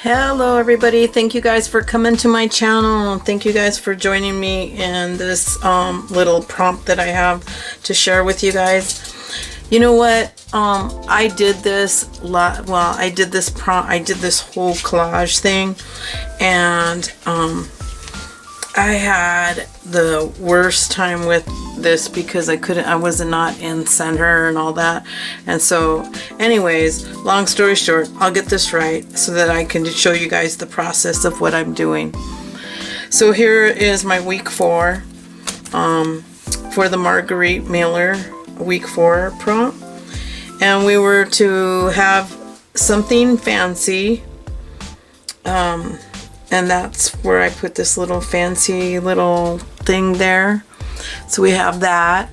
Hello everybody, thank you guys for coming to my channel. Thank you guys for joining me in this little prompt that I have to share with you guys. You know what, I did this I did this whole collage thing, and I had the worst time with this because I was not in center and all that. And so anyways, long story short, I'll get this right so that I can show you guys the process of what I'm doing. So here is my week 4 for the Margarete Miller week 4 prompt. And we were to have something fancy, and that's where I put this little fancy little thing there. So we have that.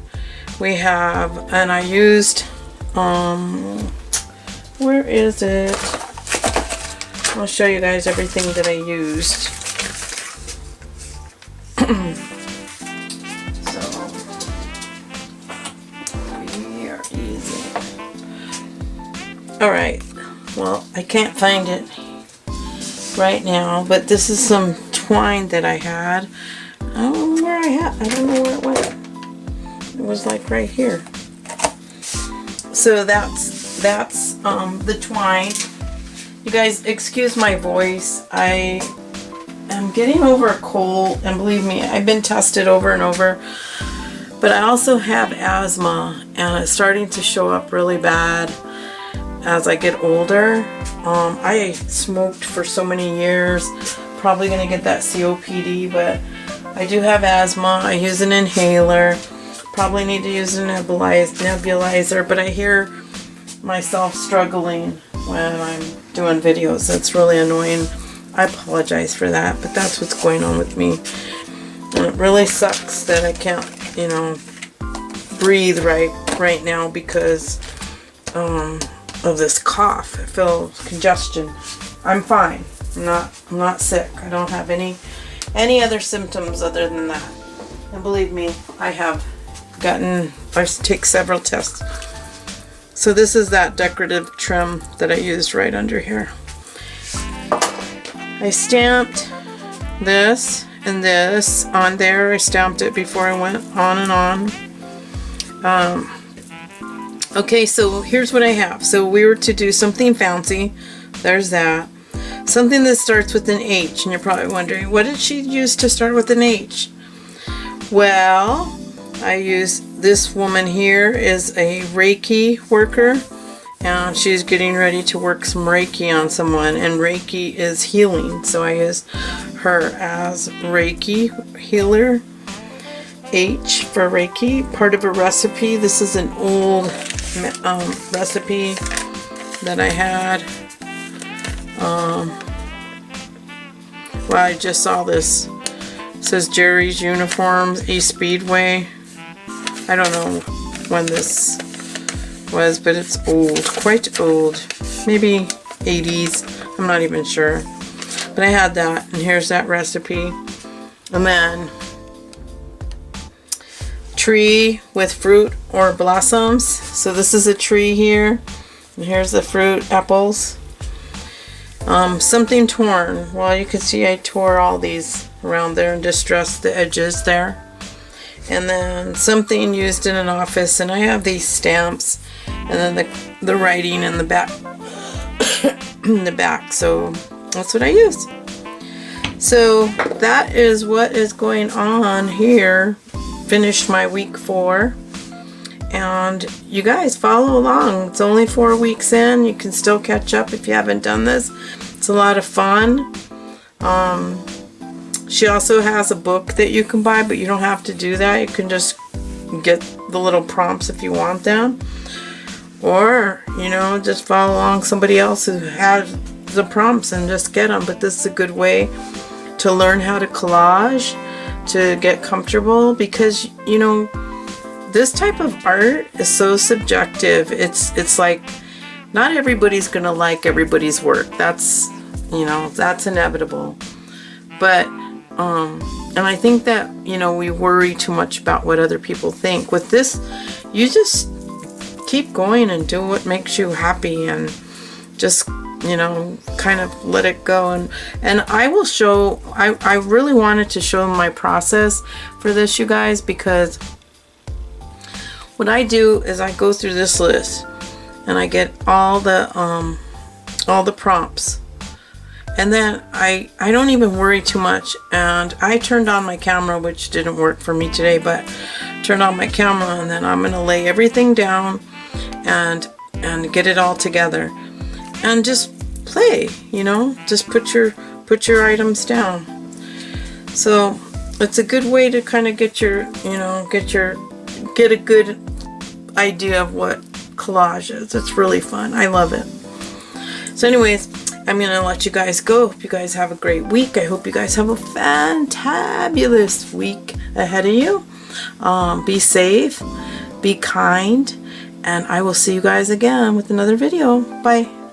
We have, and I used, where is it? I'll show you guys everything that I used. So, we are easy. Alright, well, I can't find it right now, but this is some twine that I had. I don't know where I don't know where it went. It was like right here. So that's the twine. You guys, excuse my voice. I am getting over a cold, and believe me, I've been tested over and over. But I also have asthma, and it's starting to show up really bad as I get older. I smoked for so many years. Probably gonna get that COPD, but I do have asthma. I use an inhaler. Probably need to use a nebulizer, but I hear myself struggling when I'm doing videos. That's really annoying. I apologize for that, but that's what's going on with me. And it really sucks that I can't, you know, breathe right now because of this cough. I feel congestion. I'm fine. I'm not sick. I don't have any other symptoms other than that. And believe me, I've take several tests. So this is that decorative trim that I used right under here. I stamped this and this on there. I stamped it before I went on and on. Okay, so here's what I have. So we were to do something fancy. There's that. Something that starts with an H, and you're probably wondering, what did she use to start with an H? Well, I used this woman here is a Reiki worker, and she's getting ready to work some Reiki on someone, and Reiki is healing, so I used her as Reiki healer. H for Reiki, part of a recipe. This is an old recipe that I had. Well, I just saw this. It says Jerry's Uniforms, East Speedway. I don't know when this was, but it's old, quite old. Maybe 80s, I'm not even sure. But I had that, and here's that recipe. And then tree with fruit or blossoms. So this is a tree here, and here's the fruit, apples. Something torn. Well, you can see I tore all these around there and distressed the edges there. And then something used in an office, and I have these stamps, and then the writing in the back. In the back. So that's what I use. So that is what is going on here. Finished my week 4, and you guys follow along. It's only 4 weeks in. You can still catch up if you haven't done this. It's a lot of fun. She also has a book that you can buy, but you don't have to do that. You can just get the little prompts if you want them, or you know, just follow along somebody else who has the prompts and just get them. But this is a good way to learn how to collage, to get comfortable, because you know this type of art is so subjective. It's like not everybody's gonna like everybody's work. That's, you know, that's inevitable. But and I think that, you know, we worry too much about what other people think. With this, you just keep going and do what makes you happy, and just you know, kind of let it go. And I will show, I really wanted to show my process for this, you guys, because what I do is I go through this list and I get all the prompts, and then I don't even worry too much. And I turned on my camera, which didn't work for me today, but turned on my camera, and then I'm gonna lay everything down and get it all together and just play, you know, just put your items down. So it's a good way to kind of get your, you know, get a good idea of what collage is. It's really fun. I love it. So anyways, I'm gonna let you guys go. Hope you guys have a great week. I hope you guys have a fantabulous week ahead of you. Be safe, be kind, and I will see you guys again with another video. Bye.